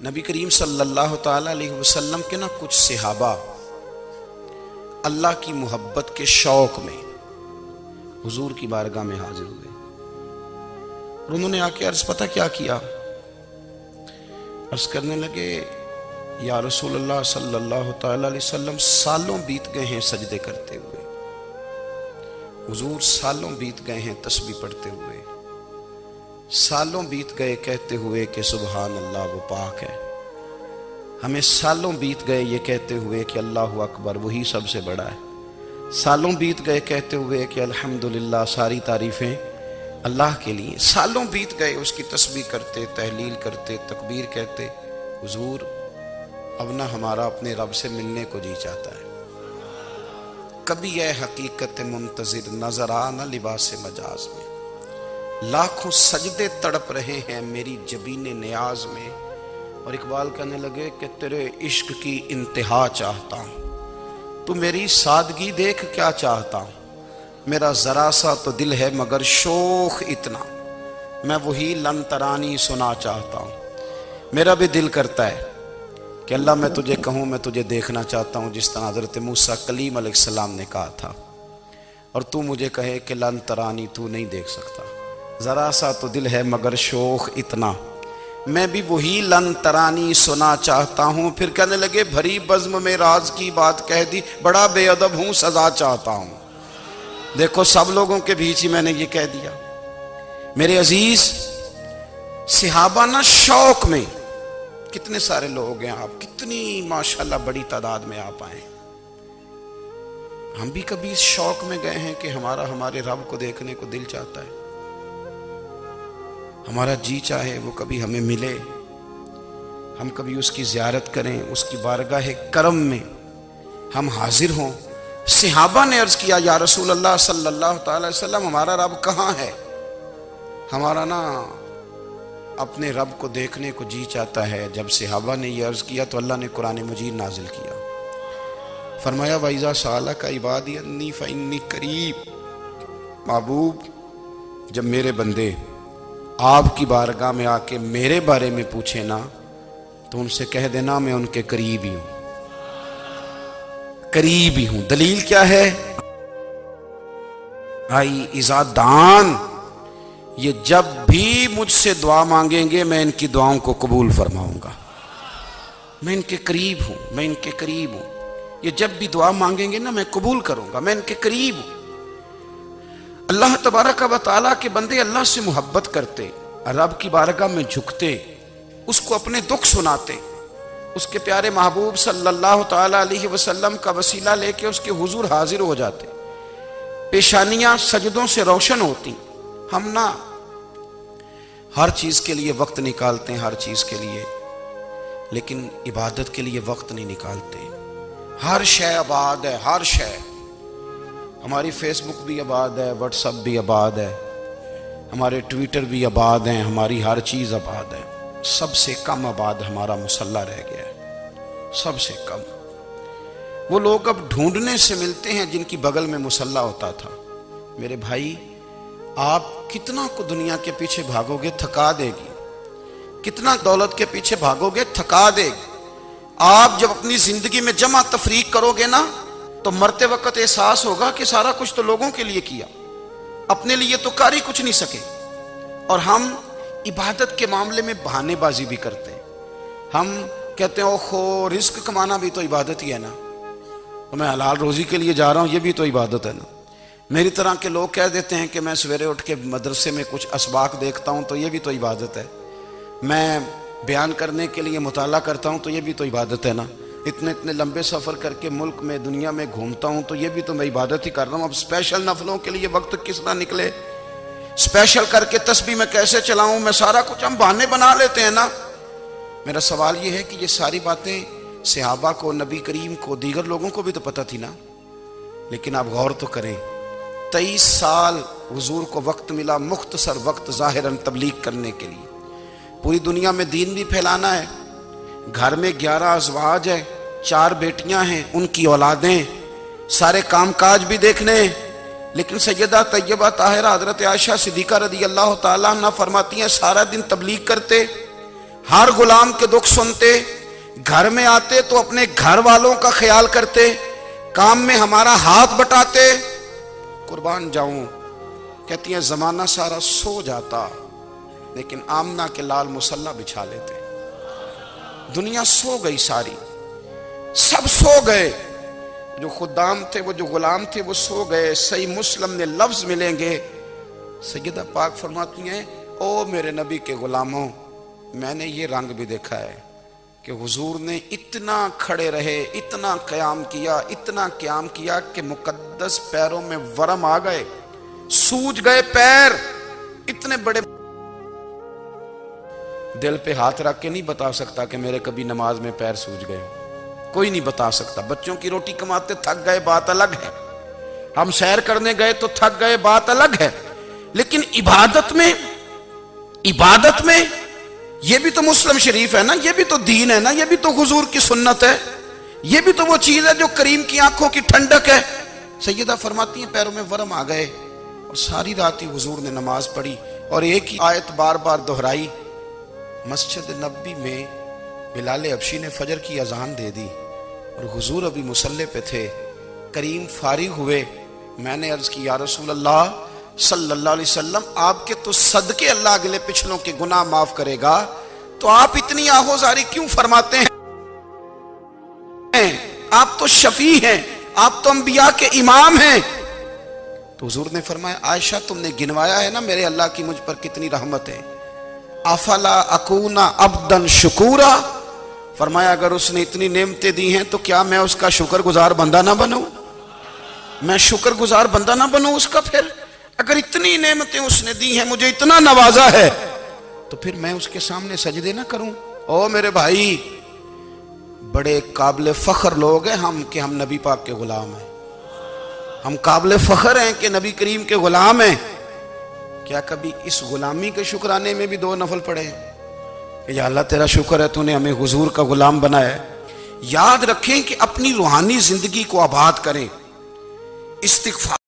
نبی کریم صلی اللہ تعالی علیہ وسلم کے کچھ صحابہ اللہ کی محبت کے شوق میں حضور کی بارگاہ میں حاضر ہوئے اور انہوں نے آ کے عرض پتہ کیا کیا؟ عرض کرنے لگے یا رسول اللہ صلی اللہ تعالی علیہ وسلم سالوں بیت گئے ہیں سجدے کرتے ہوئے، حضور سالوں بیت گئے ہیں تسبیح پڑھتے ہوئے، سالوں بیت گئے کہتے ہوئے کہ سبحان اللہ وہ پاک ہے، ہمیں سالوں بیت گئے یہ کہتے ہوئے کہ اللہ اکبر وہی سب سے بڑا ہے، سالوں بیت گئے کہتے ہوئے کہ الحمدللہ ساری تعریفیں اللہ کے لیے، سالوں بیت گئے اس کی تسبیح کرتے، تحلیل کرتے، تکبیر کہتے۔ حضور اب نہ ہمارا اپنے رب سے ملنے کو جی چاہتا ہے، کبھی یہ حقیقت منتظر نظر آ نہ لباس مجاز میں، لاکھوں سجدے تڑپ رہے ہیں میری جبین نیاز میں، اور اقبال کہنے لگے کہ تیرے عشق کی انتہا چاہتا ہوں، تو میری سادگی دیکھ کیا چاہتا ہوں، میرا ذرا سا تو دل ہے مگر شوخ اتنا، میں وہی لن ترانی سنا چاہتا ہوں۔ میرا بھی دل کرتا ہے کہ اللہ میں تجھے کہوں میں تجھے دیکھنا چاہتا ہوں جس طرح حضرت موسیٰ کلیم علیہ السلام نے کہا تھا، اور تو مجھے کہے کہ لن ترانی تو نہیں دیکھ سکتا، ذرا سا تو دل ہے مگر شوخ اتنا، میں بھی وہی لن ترانی سنا چاہتا ہوں۔ پھر کہنے لگے بھری بزم میں راز کی بات کہہ دی، بڑا بے ادب ہوں سزا چاہتا ہوں۔ دیکھو سب لوگوں کے بیچ ہی میں نے یہ کہہ دیا۔ میرے عزیز صحابہ نہ شوق میں، کتنے سارے لوگ ہیں آپ، کتنی ماشاءاللہ بڑی تعداد میں آپ آئے، ہم بھی کبھی اس شوق میں گئے ہیں کہ ہمارے رب کو دیکھنے کو دل چاہتا ہے، ہمارا جی چاہے وہ کبھی ہمیں ملے، ہم کبھی اس کی زیارت کریں، اس کی بارگاہ کرم میں ہم حاضر ہوں۔ صحابہ نے عرض کیا یا رسول اللہ صلی اللہ تعالی علیہ وسلم ہمارا رب کہاں ہے؟ ہمارا اپنے رب کو دیکھنے کو جی چاہتا ہے۔ جب صحابہ نے یہ عرض کیا تو اللہ نے قرآن مجید نازل کیا، فرمایا وَإِذَا سَأَلَكَ عِبَادِي عَنِّي فَإِنِّي قَرِيبٌ، محبوب جب میرے بندے آپ کی بارگاہ میں آ کے میرے بارے میں پوچھے نا تو ان سے کہہ دینا میں ان کے قریب ہی ہوں، قریب ہی ہوں۔ دلیل کیا ہے؟ آئی اذا دان، یہ جب بھی مجھ سے دعا مانگیں گے میں ان کی دعاؤں کو قبول فرماؤں گا، میں ان کے قریب ہوں، میں ان کے قریب ہوں، یہ جب بھی دعا مانگیں گے نا میں قبول کروں گا، میں ان کے قریب ہوں۔ اللہ تبارک و تعالیٰ کے بندے اللہ سے محبت کرتے، رب کی بارگاہ میں جھکتے، اس کو اپنے دکھ سناتے، اس کے پیارے محبوب صلی اللہ تعالی علیہ وسلم کا وسیلہ لے کے اس کے حضور حاضر ہو جاتے، پیشانیاں سجدوں سے روشن ہوتی۔ ہم ہر چیز کے لیے وقت نکالتے ہیں، ہر چیز کے لیے، لیکن عبادت کے لیے وقت نہیں نکالتے۔ ہر شے آباد ہے، ہر شے، ہماری فیس بک بھی آباد ہے، واٹس ایپ بھی آباد ہے، ہمارے ٹویٹر بھی آباد ہیں، ہماری ہر چیز آباد ہے، سب سے کم آباد ہمارا مصلی رہ گیا ہے، سب سے کم۔ وہ لوگ اب ڈھونڈنے سے ملتے ہیں جن کی بغل میں مصلی ہوتا تھا۔ میرے بھائی آپ کتنا کو دنیا کے پیچھے بھاگو گے تھکا دے گی، کتنا دولت کے پیچھے بھاگو گے تھکا دے گی۔ آپ جب اپنی زندگی میں جمع تفریق کرو گے نا تو مرتے وقت احساس ہوگا کہ سارا کچھ تو لوگوں کے لیے کیا، اپنے لیے تو کر ہی کچھ نہیں سکے۔ اور ہم عبادت کے معاملے میں بہانے بازی بھی کرتے ہیں، ہم کہتے ہیں اوہو رزق کمانا بھی تو عبادت ہی ہے نا، میں حلال روزی کے لیے جا رہا ہوں یہ بھی تو عبادت ہے نا۔ میری طرح کے لوگ کہہ دیتے ہیں کہ میں سویرے اٹھ کے مدرسے میں کچھ اسباق دیکھتا ہوں تو یہ بھی تو عبادت ہے، میں بیان کرنے کے لیے مطالعہ کرتا ہوں تو یہ بھی تو عبادت ہے نا، اتنے لمبے سفر کر کے ملک میں دنیا میں گھومتا ہوں تو یہ بھی تو میں عبادت ہی کر رہا ہوں۔ اب اسپیشل نفلوں کے لیے وقت کس طرح نکلے، اسپیشل کر کے تسبیح میں کیسے چلاؤں، میں سارا کچھ ہم بہانے بنا لیتے ہیں نا۔ میرا سوال یہ ہے کہ یہ ساری باتیں صحابہ کو، نبی کریم کو، دیگر لوگوں کو بھی تو پتہ تھی نا، لیکن آپ غور تو کریں 23 سال حضور کو وقت ملا، مختصر وقت ظاہراً تبلیغ کرنے کے لیے، پوری دنیا میں دین بھی پھیلانا ہے، گھر میں 11 ازواج ہیں، 4 بیٹیاں ہیں، ان کی اولادیں، سارے کام کاج بھی دیکھنے ہیں، لیکن سیدہ طیبہ طاہرہ حضرت عائشہ صدیقہ رضی اللہ تعالیٰ عنہ فرماتی ہیں سارا دن تبلیغ کرتے، ہر غلام کے دکھ سنتے، گھر میں آتے تو اپنے گھر والوں کا خیال کرتے، کام میں ہمارا ہاتھ بٹاتے۔ قربان جاؤں، کہتی ہیں زمانہ سارا سو جاتا لیکن آمنہ کے لال مصلی بچھا لیتے۔ دنیا سو گئی، ساری سب سو گئے، جو خدام تھے، وہ جو غلام تھے، وہ سو گئے۔ صحیح مسلم میں لفظ ملیں گے، سیدہ پاک فرماتی ہیں او میرے نبی کے غلاموں، میں نے یہ رنگ بھی دیکھا ہے کہ حضور نے اتنا کھڑے رہے، اتنا قیام کیا، اتنا قیام کیا کہ مقدس پیروں میں ورم آ گئے، سوج گئے پیر اتنے بڑے۔ دل پہ ہاتھ رکھ کے نہیں بتا سکتا کہ میرے کبھی نماز میں پیر سوج گئے، کوئی نہیں بتا سکتا۔ بچوں کی روٹی کماتے تھک گئے بات الگ ہے، ہم سیر کرنے گئے تو تھک گئے بات الگ ہے، لیکن عبادت میں یہ بھی تو مسلم شریف ہے نا، یہ بھی تو دین ہے نا، یہ بھی تو حضور کی سنت ہے، یہ بھی تو وہ چیز ہے جو کریم کی آنکھوں کی ٹھنڈک ہے۔ سیدہ فرماتی ہیں پیروں میں ورم آ گئے، اور ساری رات ہی حضور نے نماز پڑھی اور ایک ہی آیت بار بار دہرائی۔ مسجد نبوی میں بلال حبشی نے فجر کی اذان دے دی اور حضور ابھی مصلی پہ تھے، کریم فارغ ہوئے۔ میں نے عرض کی یا رسول اللہ صلی اللہ علیہ وسلم، آپ کے تو صدقے اللہ اگلے پچھلوں کے گناہ معاف کرے گا، تو آپ اتنی آہوزاری کیوں فرماتے ہیں؟ آپ تو شفیع ہیں، آپ تو انبیاء کے امام ہیں۔ تو حضور نے فرمایا عائشہ تم نے گنوایا ہے نا میرے اللہ کی مجھ پر کتنی رحمت ہے، افلا اکون عبدا شکورا، فرمایا اگر اس نے اتنی نعمتیں دی ہیں تو کیا میں اس کا شکر گزار بندہ نہ بنوں؟ میں شکر گزار بندہ نہ بنوں اس کا؟ پھر اگر اتنی نعمتیں اس نے دی ہیں، مجھے اتنا نوازا ہے، تو پھر میں اس کے سامنے سجدے نہ کروں؟ او میرے بھائی، بڑے قابل فخر لوگ ہیں ہم کہ ہم نبی پاک کے غلام ہیں، ہم قابل فخر ہیں کہ نبی کریم کے غلام ہیں۔ کیا کبھی اس غلامی کے شکرانے میں بھی دو نفل پڑھے ہیں کہ یا اللہ تیرا شکر ہے تو نے ہمیں حضور کا غلام بنایا ہے؟ یاد رکھیں کہ اپنی روحانی زندگی کو آباد کریں، استغفار